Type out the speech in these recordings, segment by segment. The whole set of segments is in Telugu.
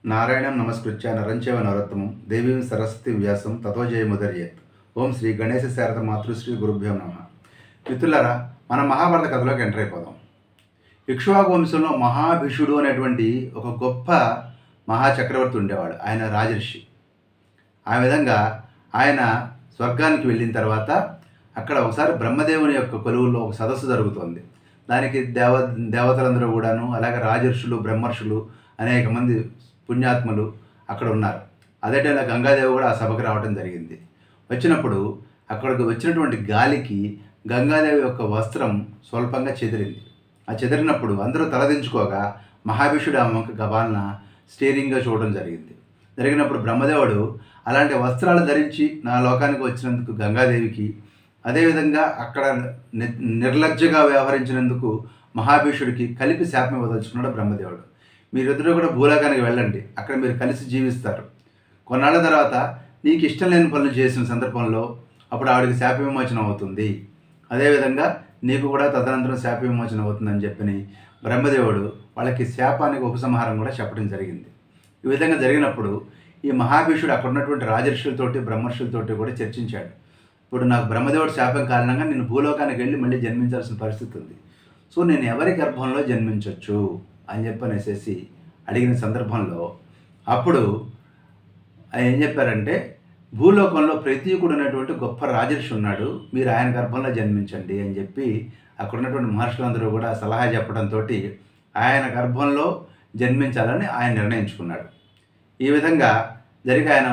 నారాయణం నమస్కృత్య నరంచైవ నరోత్తమం దేవీం సరస్వతి వ్యాసం తతో జయముదర్యేత్. ఓం శ్రీ గణేశ శారద మాతృశ్రీ గురుభ్యో నమః. మిత్రులారా, మన మహాభారత కథలోకి ఎంటర్ అయిపోదాం. ఇక్ష్వాకు వంశంలో మహాభిషుడు అనేటువంటి ఒక గొప్ప మహాచక్రవర్తి ఉండేవాడు. ఆయన రాజర్షి. ఆ విధంగా ఆయన స్వర్గానికి వెళ్ళిన తర్వాత అక్కడ ఒకసారి బ్రహ్మదేవుని యొక్క కొలువుల్లో ఒక సదస్సు జరుగుతోంది. దానికి దేవతలందరూ కూడాను, అలాగే రాజర్షులు, బ్రహ్మర్షులు, అనేక మంది పుణ్యాత్ములు అక్కడ ఉన్నారు. అదే టైంలో గంగాదేవి కూడా ఆ సభకు రావడం జరిగింది. వచ్చినప్పుడు అక్కడికి వచ్చినటువంటి గాలికి గంగాదేవి యొక్క వస్త్రం స్వల్పంగా చెదిరింది. ఆ చెదిరినప్పుడు అందరూ తలదించుకోగా మహాభిషుడు ఆ వంక గబాలన స్టీరింగ్గా చూడడం జరిగినప్పుడు బ్రహ్మదేవుడు అలాంటి వస్త్రాలు ధరించి నా లోకానికి వచ్చినందుకు గంగాదేవికి, అదేవిధంగా అక్కడ నిర్లజ్జగా వ్యవహరించినందుకు మహాభీషుడికి కలిపి శాపం ఇవ్వదలుచుకున్నాడు బ్రహ్మదేవుడు. మీరిద్దరూ కూడా భూలోకానికి వెళ్ళండి, అక్కడ మీరు కలిసి జీవిస్తారు. కొన్నాళ్ళ తర్వాత నీకు ఇష్టం లేని పనులు చేసిన సందర్భంలో అప్పుడు ఆవిడికి శాప విమోచనం అవుతుంది. అదేవిధంగా నీకు కూడా తదనంతరం శాప విమోచనం అవుతుందని చెప్పని బ్రహ్మదేవుడు వాళ్ళకి శాపానికి ఉపసంహారం కూడా చెప్పడం జరిగింది. ఈ విధంగా జరిగినప్పుడు ఈ మహాభీషుడు అక్కడ ఉన్నటువంటి రాజర్షులతోటి, బ్రహ్మర్షులతోటి కూడా చర్చించాడు. ఇప్పుడు నాకు బ్రహ్మదేవుడు శాపం కారణంగా నేను భూలోకానికి వెళ్ళి మళ్ళీ జన్మించాల్సిన పరిస్థితి ఉంది. సో నేను ఎవరి గర్భంలో జన్మించవచ్చు అని చెప్పనేసి అడిగిన సందర్భంలో అప్పుడు ఏం చెప్పారంటే, భూలోకంలో ప్రతీకుడు అనేటువంటి గొప్ప రాజర్షి ఉన్నాడు, మీరు ఆయన గర్భంలో జన్మించండి అని చెప్పి అక్కడ ఉన్నటువంటి మహర్షులందరూ కూడా సలహా చెప్పడంతో ఆయన గర్భంలో జన్మించాలని ఆయన నిర్ణయించుకున్నాడు. ఈ విధంగా జరిగి ఆయన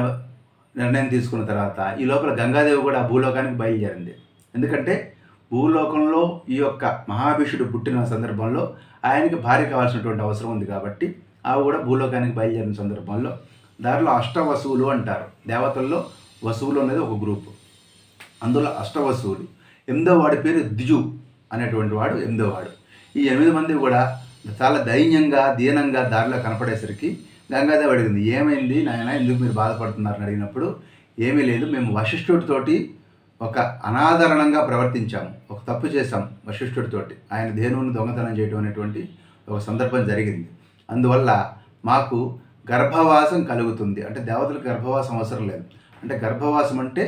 నిర్ణయం తీసుకున్న తర్వాత ఈ లోపల గంగాదేవి కూడా భూలోకానికి బయలుదేరింది. ఎందుకంటే భూలోకంలో ఈ యొక్క మహాభిషుడు పుట్టిన సందర్భంలో ఆయనకి భార్య కావాల్సినటువంటి అవసరం ఉంది కాబట్టి ఆవి కూడా భూలోకానికి బయలుదేరిన సందర్భంలో దారిలో అష్టవసువులు అంటారు. దేవతల్లో వసువులు అనేది ఒక గ్రూపు. అందులో అష్టవసువులు. 8వ వాడి పేరు ద్విజు అనేటువంటి వాడు 8వ వాడు. ఈ 8 మంది కూడా చాలా దైన్యంగా, దీనంగా దారిలో కనపడేసరికి గంగాదేవి అడిగింది, ఏమైంది నాయన, ఎందుకు మీరు బాధపడుతున్నారని అడిగినప్పుడు, ఏమీ లేదు, మేము వశిష్ఠుడితోటి ఒక అనాదరణంగా ప్రవర్తించాము, ఒక తప్పు చేశాం వశిష్ఠుడితోటి. ఆయన ధేనువుని దొంగతనం చేయడం అనేటువంటి ఒక సందర్భం జరిగింది. అందువల్ల మాకు గర్భవాసం కలుగుతుంది. అంటే దేవతలకు గర్భవాసం అవసరం లేదు. అంటే గర్భవాసం అంటే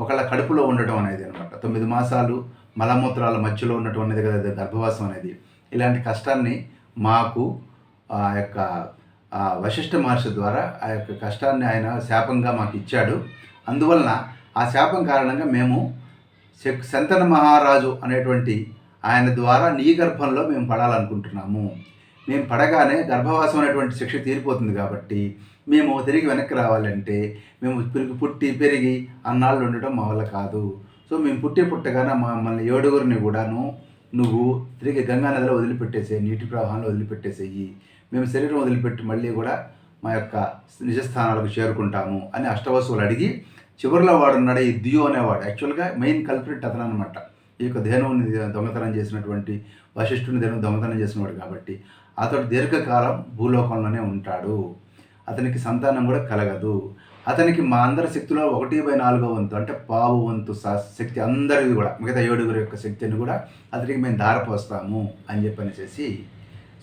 ఒకళ్ళ కడుపులో ఉండటం అనేది అనమాట. 9 మాసాలు మలమూత్రాల మధ్యలో ఉండటం అనేది కదా గర్భవాసం అనేది. ఇలాంటి కష్టాన్ని మాకు ఆ యొక్క వశిష్ఠ మహర్షి ద్వారా ఆ యొక్క కష్టాన్ని ఆయన శాపంగా మాకు ఇచ్చాడు. అందువలన ఆ శాపం కారణంగా మేము శంతన మహారాజు అనేటువంటి ఆయన ద్వారా నీ గర్భంలో మేము పడాలనుకుంటున్నాము. మేము పడగానే గర్భవాసం అనేటువంటి శిక్ష తీరిపోతుంది కాబట్టి మేము తిరిగి వెనక్కి రావాలంటే మేము పుట్టి పెరిగి అన్నాళ్ళు ఉండటం మా వల్ల కాదు. సో మేము పుట్టగానే మమ్మల్ని 7గురిని కూడాను నువ్వు తిరిగి గంగానదిలో వదిలిపెట్టేసేయి, నీటి ప్రవాహంలో వదిలిపెట్టేసేయి. మేము శరీరం వదిలిపెట్టి మళ్ళీ కూడా మా యొక్క నిజస్థానాలకు చేరుకుంటాము అని అష్టవసువులు అడిగి, చివరిలో వాడున్నాడు ఈ దియో అనేవాడు. యాక్చువల్గా మెయిన్ కల్ప్రిట్ అతను అనమాట. ఈ యొక్క ధేనువుని దొంగతనం చేసినటువంటి, వశిష్ఠుని ధేనువు దొంగతనం చేసినవాడు కాబట్టి అతడు దీర్ఘకాలం భూలోకంలోనే ఉంటాడు. అతనికి సంతానం కూడా కలగదు. అతనికి మా అందరి శక్తిలో 1/4 వంతు, అంటే పావు వంతు శక్తి అందరిది కూడా, మిగతా 7గురి యొక్క శక్తిని కూడా అతనికి మేము ధారపోస్తాము అని చెప్పనేసి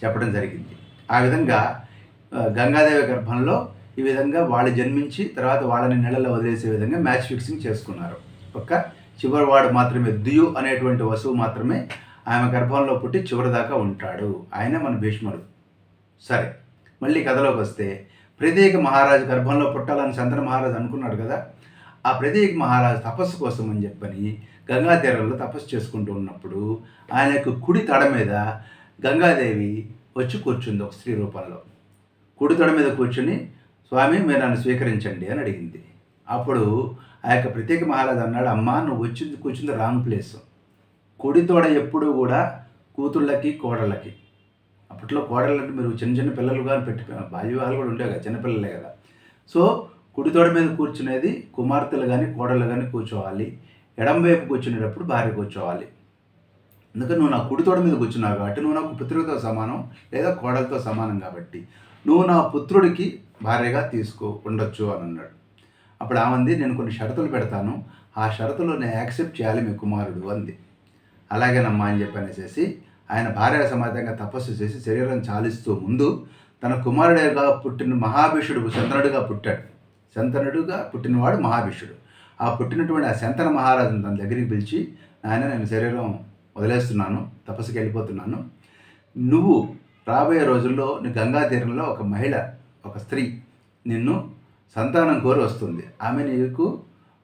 చెప్పడం జరిగింది. ఆ విధంగా గంగాదేవి గర్భంలో ఈ విధంగా వాళ్ళు జన్మించి తర్వాత వాళ్ళని నెలలో వదిలేసే విధంగా మ్యాచ్ ఫిక్సింగ్ చేసుకున్నారు. ఒక్క చివరి వాడు మాత్రమే, దియు అనేటువంటి వసువు మాత్రమే ఆమె గర్భంలో పుట్టి చివరి దాకా ఉంటాడు. ఆయన మన భీష్ముడు. సరే, మళ్ళీ కథలోకి వస్తే, ప్రతీక మహారాజు గర్భంలో పుట్టాలని శంతన మహారాజు అనుకున్నాడు కదా. ఆ ప్రతీక మహారాజు తపస్సు కోసం అని చెప్పని గంగా తీరంలో తపస్సు చేసుకుంటూ ఉన్నప్పుడు ఆయన యొక్క కుడి తడ మీద గంగాదేవి వచ్చి కూర్చుంది ఒక స్త్రీ రూపంలో. కుడి తొడ మీద కూర్చుని, స్వామి మీరు నన్ను స్వీకరించండి అని అడిగింది. అప్పుడు ఆ యొక్క ప్రత్యేక మహారాజు అన్నాడు, అమ్మా నువ్వు కూర్చుంది రాంగ్ ప్లేస్. కుడి తోడ ఎప్పుడూ కూడా కూతుళ్ళకి, కోడళ్ళకి. అప్పట్లో కోడళ్ళంటే మీరు చిన్న పిల్లలుగా బాల్య వివాహాలు కూడా ఉండేవి కదా, చిన్నపిల్లలే కదా. సో కుడి తోడ మీద కూర్చునేది కుమార్తెలు కానీ కోడళ్ళు కానీ కూర్చోవాలి. ఎడం వైపు కూర్చునేటప్పుడు భార్య కూర్చోవాలి. అందుకని నువ్వు నా కుడి తోడ మీద కూర్చున్నావు కాబట్టి నువ్వు నాకు పుత్రుడితో సమానం లేదా కోడలతో సమానం కాబట్టి నువ్వు నా పుత్రుడికి భార్యగా ఉండొచ్చు అని అన్నాడు. అప్పుడు ఆమంది, నేను కొన్ని షరతులు పెడతాను, ఆ షరతులు నేను యాక్సెప్ట్ చేయాలి మీ కుమారుడు అంది. అలాగేనమ్మా అని చెప్పనేసి ఆయన భార్య సమాజంగా తపస్సు చేసి శరీరం చాలిస్తూ ముందు తన కుమారుడిగా పుట్టిన మహాభిషుడు శంతనుడిగా పుట్టాడు. శంతనుడిగా పుట్టినవాడు మహాభిషుడు. ఆ పుట్టినటువంటి ఆ శంతన మహారాజును తన దగ్గరికి పిలిచి, నాయన నేను శరీరం వదిలేస్తున్నాను, తపస్సుకి వెళ్ళిపోతున్నాను. నువ్వు రాబోయే రోజుల్లో నీ గంగా తీరంలో ఒక మహిళ, ఒక స్త్రీ నిన్ను సంతానం కోరి వస్తుంది. ఆమె నీకు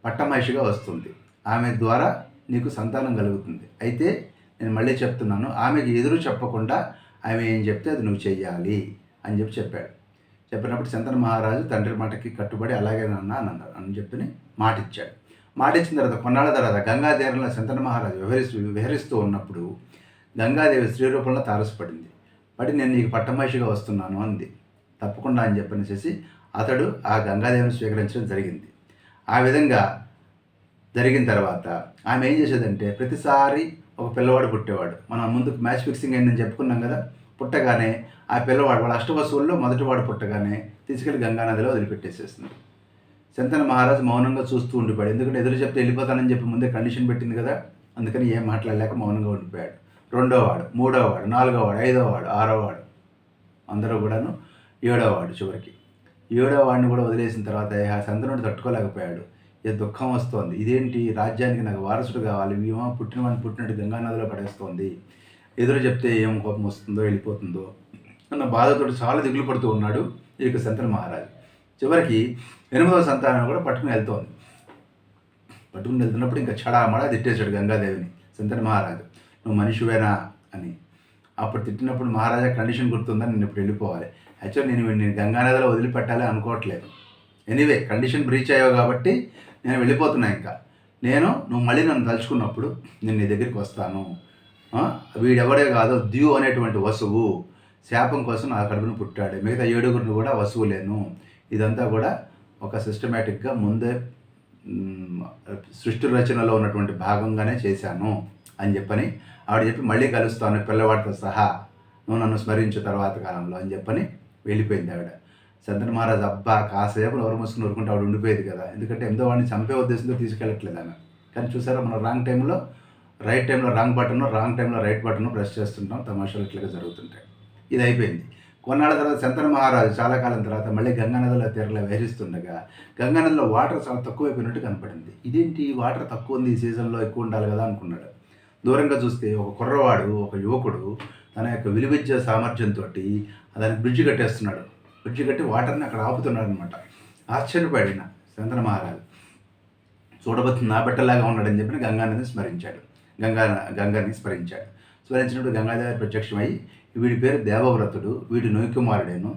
పట్టమహిషిగా వస్తుంది. ఆమె ద్వారా నీకు సంతానం కలుగుతుంది. అయితే నేను మళ్ళీ చెప్తున్నాను, ఆమెకి ఎదురు చెప్పకుండా ఆమె ఏం చెప్తే అది నువ్వు చెయ్యాలి అని చెప్పాడు. చెప్పినప్పుడు శంతన మహారాజు తండ్రి మాటకి కట్టుబడి అలాగే నాన్న అని చెప్పి మాట ఇచ్చాడు. మాట ఇచ్చిన తర్వాత కొన్నాళ్ళ తర్వాత గంగా తీరంలో శంతన మహారాజు విహరిస్తూ ఉన్నప్పుడు గంగాదేవి స్త్రీ రూపంలో తారసపడింది. పడి నేను నీకు పట్టమహిషిగా వస్తున్నాను అంది. తప్పకుండా అని చెప్పనేసి అతడు ఆ గంగాదేవిని స్వీకరించడం జరిగింది. ఆ విధంగా జరిగిన తర్వాత ఆమె ఏం చేసేదంటే ప్రతిసారి ఒక పిల్లవాడు పుట్టేవాడు. మనం ముందుకు మ్యాచ్ ఫిక్సింగ్ అయిందని చెప్పుకున్నాం కదా. పుట్టగానే ఆ పిల్లవాడు వాళ్ళ అష్టవసువుల్లో మొదటివాడు పుట్టగానే తీసుకెళ్లి గంగానదిలో వదిలిపెట్టేసేస్తుంది. శంతన మహారాజు మౌనంగా చూస్తూ ఉండిపోయాడు. ఎందుకంటే ఎదురు చెప్తే వెళ్ళిపోతానని చెప్పి ముందే కండిషన్ పెట్టింది కదా. అందుకని ఏం మాట్లాడలేక మౌనంగా ఉండిపోయాడు. రెండోవాడు, మూడోవాడు, నాలుగోవాడు, ఐదోవాడు, ఆరోవాడు, అందరూ కూడాను ఏడోవాడు. చివరికి ఏడోవాడిని కూడా వదిలేసిన తర్వాత ఆ శంతనుడు తట్టుకోలేకపోయాడు. ఏ దుఃఖం వస్తోంది, ఇదేంటి రాజ్యానికి నాకు వారసుడు కావాలి, ఏమో పుట్టినవాడిని పుట్టినట్టు గంగానదిలో పడేస్తోంది, ఎదురు చెప్తే ఏం కోపం వస్తుందో వెళ్ళిపోతుందో అన్న బాధతో చాలా దిగులు పడుతూ ఉన్నాడు ఈ యొక్క శంతన మహారాజు. చివరికి 8వ సంతానం కూడా పట్టుకుని వెళ్తున్నప్పుడు ఇంకా చడామడా తిట్టేశాడు గంగాదేవిని శంతన మహారాజు, నువ్వు మనిషివేనా అని. అప్పుడు తిట్టినప్పుడు మహారాజా కండిషన్ గుర్తుందని నేను ఇప్పుడు వెళ్ళిపోవాలి. యాక్చువల్లీ నేను గంగానదిలో వదిలిపెట్టాలి అనుకోవట్లేదు. ఎనీవే కండిషన్ బ్రీచ్ అయ్యావు కాబట్టి నేను వెళ్ళిపోతున్నా. ఇంకా నువ్వు మళ్ళీ నన్ను తలుచుకున్నప్పుడు నేను నీ దగ్గరికి వస్తాను. వీడెవడే కాదు, ద్యూ అనేటువంటి వసువు శాపం కోసం నా కడుపును పుట్టాడు. మిగతా 7గురిని కూడా వసువులేను. ఇదంతా కూడా ఒక సిస్టమేటిక్గా ముందే సృష్టి రచనలో ఉన్నటువంటి భాగంగానే చేశాను అని చెప్పని ఆవిడ చెప్పి మళ్ళీ కలుస్తాను పిల్లవాడితో సహా, నువ్వు నన్ను స్మరించు తర్వాత కాలంలో అని చెప్పని వెళ్ళిపోయింది ఆవిడ. శంతన మహారాజు అబ్బా కాసేపు నోరు మూసుకుని ఊరుకుంటే ఆవిడ ఉండిపోయేది కదా. ఎందుకంటే ఎంతో వాడిని చంపే ఉద్దేశంతో తీసుకెళ్ళట్లేదు ఆమె. కానీ చూసారా, మనం రాంగ్ టైంలో రైట్ టైంలో రాంగ్ బటన్, రాంగ్ టైంలో రైట్ బటన్ ప్రెస్ చేస్తుంటాం. తమాషాలు ఇట్లాగా జరుగుతుంటాయి. ఇది అయిపోయింది. కొన్నాళ్ళ తర్వాత శంతన మహారాజు చాలా కాలం తర్వాత మళ్ళీ గంగానదిలో తీరలో విహరిస్తుండగా గంగానదిలో వాటర్ చాలా తక్కువైపోయినట్టు కనపడింది. ఇదేంటి వాటర్ తక్కువ ఉంది, ఈ సీజన్లో ఎక్కువ ఉండాలి కదా అనుకున్నాడు. దూరంగా చూస్తే ఒక కుర్రవాడు, ఒక యువకుడు తన యొక్క విలువిద్య సామర్థ్యంతో దానికి బ్రిడ్జి కట్టేస్తున్నాడు. బ్రిడ్జి కట్టి వాటర్ని అక్కడ ఆపుతున్నాడు అనమాట. ఆశ్చర్యపడిన శంతన మహారాజు చూడబోతు నా బిడ్డలాగా ఉన్నాడని చెప్పి గంగానదిని స్మరించాడు. గంగాని స్మరించాడు. స్మరించినప్పుడు గంగాదేవి ప్రత్యక్షమై, వీడి పేరు దేవవ్రతుడు, వీడి నొయ్కుమారుడేను.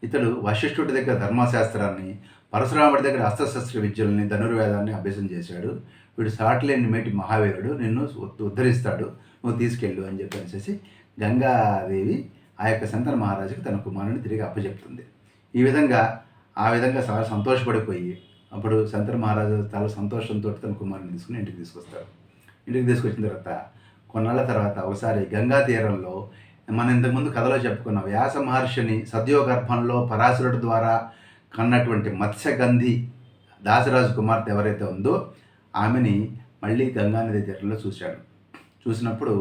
ఇతడు వశిష్ఠుడి దగ్గర ధర్మశాస్త్రాన్ని, పరశురాముడి దగ్గర అస్త్రశస్త్ర విద్యల్ని, ధనుర్వేదాన్ని అభ్యసనం చేశాడు. వీడు సాటిలేని మేటి మహావీరుడు, నిన్ను ఉద్ధరిస్తాడు, నువ్వు తీసుకెళ్ళు అని చెప్పేసి గంగాదేవి ఆ యొక్క శంతన మహారాజుకి తన కుమారుని తిరిగి అప్పచెప్తుంది. ఆ విధంగా చాలా సంతోషపడిపోయి అప్పుడు శంతన మహారాజు చాలా సంతోషంతో తన కుమారుని తీసుకుని ఇంటికి తీసుకొస్తాడు. ఇంటికి తీసుకొచ్చిన తర్వాత కొన్నాళ్ళ తర్వాత ఒకసారి గంగా తీరంలో మనం ఇంతకుముందు కథలో చెప్పుకున్న వ్యాస మహర్షిని సద్యోగర్భంలో పరాశరుడి ద్వారా కన్నటువంటి మత్స్యగంధి దాసరాజు కుమార్తె ఎవరైతే ఉందో ఆమెని మళ్ళీ గంగానది తీరంలో చూశాడు. చూసినప్పుడు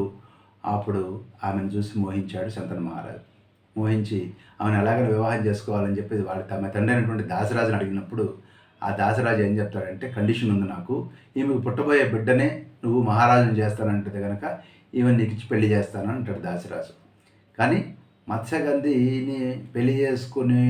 అప్పుడు ఆమెను చూసి మోహించాడు శంతన మహారాజు. మోహించి ఆమెను ఎలాగైనా వివాహం చేసుకోవాలని చెప్పి తమ తండ్రి అయినటువంటి దాసరాజుని అడిగినప్పుడు ఆ దాసరాజు ఏం చెప్తాడంటే, కండిషన్ ఉంది నాకు, ఈమెకు పుట్టబోయే బిడ్డనే నువ్వు మహారాజుని చేస్తానంటే కనుక ఈమెను నీకు ఇచ్చి పెళ్లి చేస్తాను అంటాడు దాసరాజు. కానీ మత్స్యగంధిని పెళ్లి చేసుకుని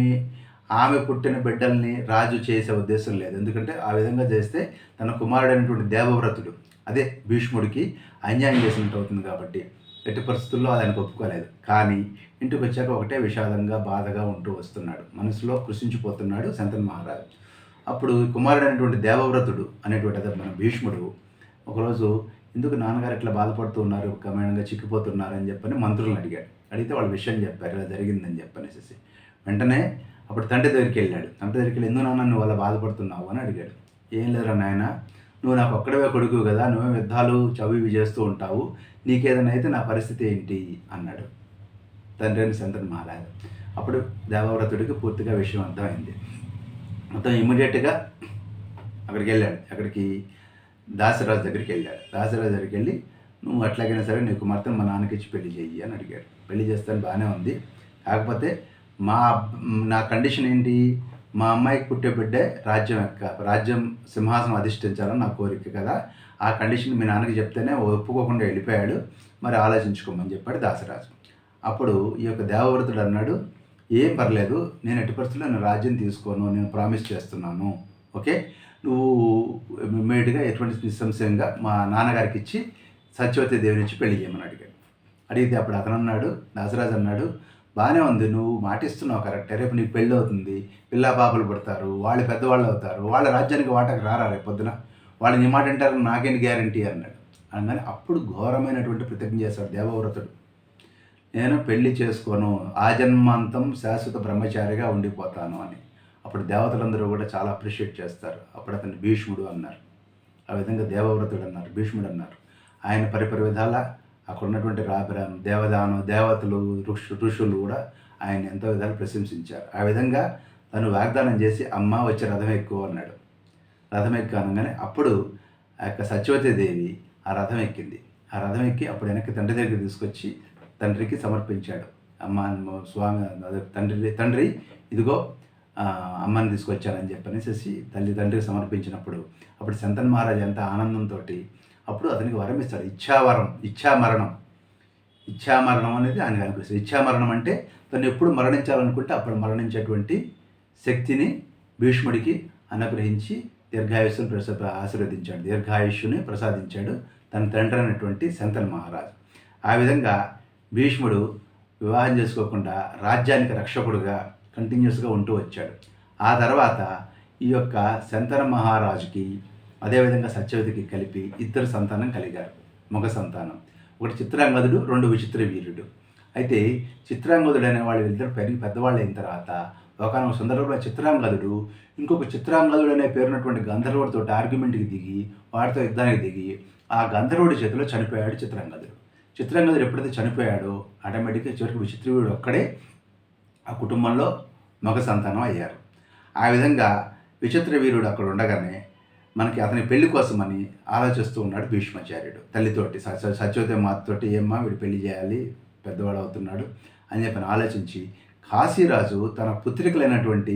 ఆమె పుట్టిన బిడ్డల్ని రాజు చేసే ఉద్దేశం లేదు. ఎందుకంటే ఆ విధంగా చేస్తే తన కుమారుడైనటువంటి దేవవ్రతుడు, అదే భీష్ముడికి అన్యాయం చేసినట్టు అవుతుంది కాబట్టి ఎట్టి పరిస్థితుల్లో ఆయనకు ఒప్పుకోలేదు. కానీ ఇంటికి వచ్చాక ఒకటే విషాదంగా బాధగా ఉంటూ వస్తున్నాడు, మనసులో కృషించిపోతున్నాడు శంతన మహారాజు. అప్పుడు కుమారుడైనటువంటి దేవవ్రతుడు అనేటువంటి అదే మన భీష్ముడు ఒకరోజు ఎందుకు నాన్నగారు ఇట్లా బాధపడుతూ ఉన్నారు, క్రమేణంగా చిక్కిపోతున్నారు అని చెప్పని మంత్రులను అడిగాడు. అడిగితే వాళ్ళ విషయం చెప్పారు, ఇలా జరిగిందని చెప్పనేసి. వెంటనే అప్పుడు తండ్రి దగ్గరికి వెళ్ళాడు. తండ్రి దగ్గరికి వెళ్ళి, ఎందుకు నాన్న నువ్వు అలా బాధపడుతున్నావు అని అడిగాడు. ఏం లేదురా నాయన, నువ్వు నాకు ఒక్కడవే కొడుకు కదా, నువ్వే యుద్ధాలు చవివి చేస్తూ ఉంటావు, నీకేదైనా అయితే నా పరిస్థితి ఏంటి అన్నాడు తండ్రి అని శంతన మహారాజు. అప్పుడు దేవవ్రతుడికి పూర్తిగా విషయం అర్థమైంది. మొత్తం ఇమ్మీడియట్గా అక్కడికి వెళ్ళాడు. అక్కడికి దాసరాజు దగ్గరికి వెళ్ళాడు. దాసరాజు దగ్గరికి వెళ్ళి, నువ్వు అట్లాగైనా సరే నీ కుమార్తెను మా నాన్నకి ఇచ్చి పెళ్లి చెయ్యి అని అడిగాడు. పెళ్లి చేస్తాను బాగానే ఉంది, కాకపోతే మా నా కండిషన్ ఏంటి, మా అమ్మాయికి పుట్టే బిడ్డే రాజ్యం సింహాసనం అధిష్ఠించాలని నా కోరిక కదా, ఆ కండిషన్ మీ నాన్నకి చెప్తేనే ఒప్పుకోకుండా వెళ్ళిపోయాడు, మరి ఆలోచించుకోమని చెప్పాడు దాసరాజు. అప్పుడు ఈ యొక్క దేవవ్రతుడు అన్నాడు, ఏం పర్లేదు, నేను ఎట్టి పరిస్థితుల్లో నేను రాజ్యం తీసుకోను, నేను ప్రామిస్ చేస్తున్నాను, ఓకే, నువ్వు ఇమ్మీడియట్గా ఎటువంటి నిస్సంశయంగా మా నాన్నగారికి ఇచ్చి సత్యవతి దేవిని ఇచ్చి పెళ్లి చేయమని అడిగాడు. అడిగితే అప్పుడు అతను అన్నాడు, దాసరాజు అన్నాడు, బాగానే ఉంది, నువ్వు మాటిస్తున్నావు కరెక్టే, రేపు నీకు పెళ్ళి అవుతుంది, పిల్ల పాపలు పుడతారు, వాళ్ళు పెద్దవాళ్ళు అవుతారు, వాళ్ళ రాజ్యానికి వాటకు రారా రేపు పొద్దున, వాళ్ళు నీ మాట అంటారు, నాకేంటి గ్యారంటీ అన్నాడు. అనగానే అప్పుడు ఘోరమైనటువంటి ప్రతిజ్ఞ చేశాడు దేవవ్రతుడు, నేను పెళ్లి చేసుకోను, ఆజన్మాంతం శాశ్వత బ్రహ్మచారిగా ఉండిపోతాను అని. అప్పుడు దేవతలందరూ కూడా చాలా అప్రిషియేట్ చేస్తారు. అప్పుడు అతన్ని భీష్ముడు అన్నారు, ఆ విధంగా దేవవ్రతుడు అన్నారు, భీష్ముడు అన్నారు. ఆయన పరిపరి విధాల అక్కడ ఉన్నటువంటి దేవతలు ఋషులు కూడా ఆయన ఎంతో విధాలు ప్రశంసించారు. ఆ విధంగా తను వాగ్దానం చేసి అమ్మ వచ్చి రథం ఎక్కువ అన్నాడు. రథం ఎక్కువ అనగానే అప్పుడు ఆ యొక్క సత్యవతీదేవి ఆ రథం ఎక్కింది. ఆ రథం ఎక్కి అప్పుడు వెనక్కి తండ్రి దగ్గరికి తీసుకొచ్చి తండ్రికి సమర్పించాడు. అమ్మ స్వామి తండ్రి ఇదిగో అమ్మని తీసుకొచ్చానని చెప్పనేసి తండ్రికి సమర్పించినప్పుడు అప్పుడు శంతన్ మహారాజు ఎంత ఆనందంతో అప్పుడు అతనికి వరం ఇస్తాడు, ఇచ్ఛామరణం అనేది ఆయనకు అనిపిస్తుంది. ఇచ్ఛామరణం అంటే తను ఎప్పుడు మరణించాలనుకుంటే అప్పుడు మరణించేటువంటి శక్తిని భీష్ముడికి అనుగ్రహించి దీర్ఘాయుష్యుని ప్రసాదించాడు తన తండ్రి అయినటువంటి శంతన్ మహారాజు. ఆ విధంగా భీష్ముడు వివాహం చేసుకోకుండా రాజ్యానికి రక్షకుడుగా కంటిన్యూస్గా ఉంటూ వచ్చాడు. ఆ తర్వాత ఈ యొక్క శంతన మహారాజుకి అదేవిధంగా సత్యవతికి కలిపి ఇద్దరు సంతానం కలిగారు, మగ సంతానం. ఒకటి చిత్రాంగదుడు, రెండు విచిత్ర వీరుడు. అయితే చిత్రాంగదుడు అనే వాళ్ళు ఇద్దరు పెద్దవాళ్ళు అయిన తర్వాత ఒకనొక సందర్భంలో చిత్రాంగదుడు ఇంకొక చిత్రాంగదుడు అనే పేరున్నటువంటి గంధర్వుడితో ఆర్గ్యుమెంట్కి దిగి వాడితో యుద్ధానికి దిగి ఆ గంధర్వుడి చేతిలో చనిపోయాడు చిత్రాంగదుడు ఎప్పుడైతే చనిపోయాడో ఆటోమేటిక్గా చివరికి విచిత్రవీరుడు ఒక్కడే ఆ కుటుంబంలో మగ సంతానం అయ్యారు. ఆ విధంగా విచిత్ర వీరుడు అక్కడ ఉండగానే మనకి అతని పెళ్లి కోసమని ఆలోచిస్తూ ఉన్నాడు భీష్మాచార్యుడు తల్లితోటి, సత్యవతి మాతతోటి, ఏమ్మా వీడు పెళ్లి చేయాలి, పెద్దవాడు అవుతున్నాడు అని చెప్పని ఆలోచించి కాశీరాజు తన పుత్రికలైనటువంటి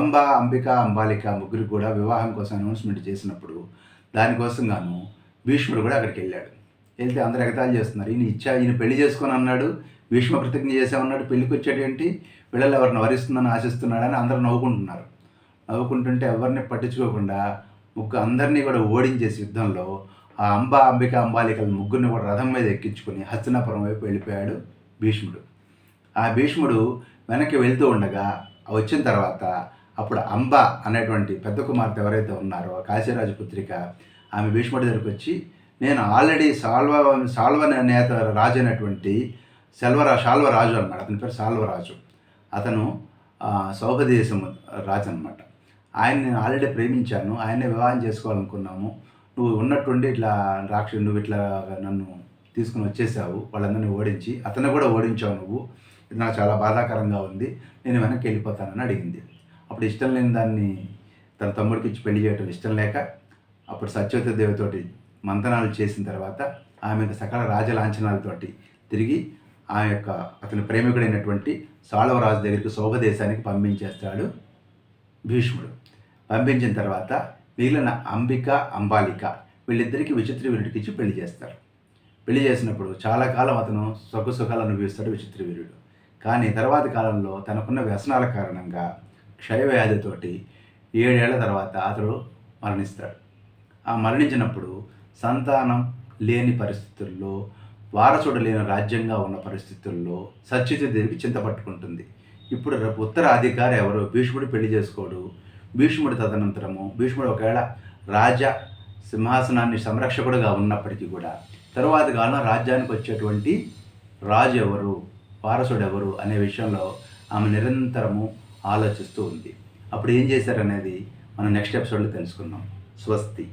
అంబిక, అంబాలిక ముగ్గురికి కూడా వివాహం కోసం అనౌన్స్మెంట్ చేసినప్పుడు దానికోసం గాను భీష్ముడు కూడా అక్కడికి వెళ్ళాడు. వెళ్తే అందరూ ఎగతాళి చేస్తున్నారు, ఈయన పెళ్లి చేసుకొని అన్నాడు, భీష్మ ప్రతిజ్ఞ చేసామన్నాడు, పెళ్లికి వచ్చేటేంటి, పిల్లలు ఎవరిని వరిస్తుందని ఆశిస్తున్నాడని అందరూ నవ్వుకుంటుంటే ఎవరిని పట్టించుకోకుండా అందరినీ కూడా ఓడించేసి యుద్ధంలో ఆ అంబిక, అంబాలికల ముగ్గురిని కూడా రథం మీద ఎక్కించుకొని హస్తినాపురం వైపు వెళ్ళిపోయాడు భీష్ముడు. ఆ భీష్ముడు వెనక్కి వెళ్తూ ఉండగా వచ్చిన తర్వాత అప్పుడు అంబ అనేటువంటి పెద్ద కుమార్తె ఎవరైతే ఉన్నారో కాశీరాజు పుత్రిక, ఆమె భీష్ముడి దగ్గరికి వచ్చి, నేను ఆల్రెడీ సాల్వ నేత రాజు అయినటువంటి శాల్వరాజు అన్నమాట, అతని పేరు శాల్వరాజు, అతను సౌభదేశం రాజు అనమాట. ఆయన నేను ఆల్రెడీ ప్రేమించాను, ఆయనే వివాహం చేసుకోవాలనుకున్నాము, నువ్వు ఉన్నట్టుండి నువ్వు ఇట్లా నన్ను తీసుకుని వచ్చేసావు, వాళ్ళందరినీ ఓడించి అతను కూడా ఓడించావు నువ్వు, ఇది నాకు చాలా బాధాకరంగా ఉంది, నేను వెనక్కి వెళ్ళిపోతానని అడిగింది. అప్పుడు ఇష్టం లేని దాన్ని తన తమ్ముడికి ఇచ్చి పెళ్లి చేయటం ఇష్టం లేక అప్పుడు సత్యవతి దేవితోటి మంతనాలు చేసిన తర్వాత ఆమె సకల రాజలాంఛనాలతోటి తిరిగి ఆ యొక్క అతని ప్రేమికుడైనటువంటి సాళవరాజు దగ్గరికి శోభదేశానికి పంపించేస్తాడు భీష్ముడు. పంపించిన తర్వాత మిగిలిన అంబిక, అంబాలిక వీళ్ళిద్దరికీ విచిత్ర వీరుడికి ఇచ్చి పెళ్లి చేస్తారు. పెళ్లి చేసినప్పుడు చాలా కాలం అతను సుఖాలు అనుభవిస్తాడు విచిత్ర వీరుడు. కానీ తర్వాతి కాలంలో తనకున్న వ్యసనాల కారణంగా క్షయవ్యాధితోటి 7 ఏళ్ల తర్వాత అతడు మరణిస్తాడు. ఆ మరణించినప్పుడు సంతానం లేని పరిస్థితుల్లో, వారసుడు లేని రాజ్యంగా ఉన్న పరిస్థితుల్లో సత్యవతీదేవికి చింత పట్టుకుంటుంది. ఇప్పుడు ఉత్తరాధికారి ఎవరు, భీష్ముడు పెళ్లి చేసుకోడు. భీష్ముడు తదనంతరము భీష్ముడు ఒకవేళ రాజా సింహాసనాన్ని సంరక్షకుడుగా ఉన్నప్పటికీ కూడా తరువాతి కాలంలో రాజ్యానికి వచ్చేటువంటి రాజు ఎవరు, వారసుడు ఎవరు అనే విషయంలో ఆమె నిరంతరము ఆలోచిస్తూ ఉంది. అప్పుడు ఏం చేశారనేది మనం నెక్స్ట్ ఎపిసోడ్లో తెలుసుకుందాం. స్వస్తి.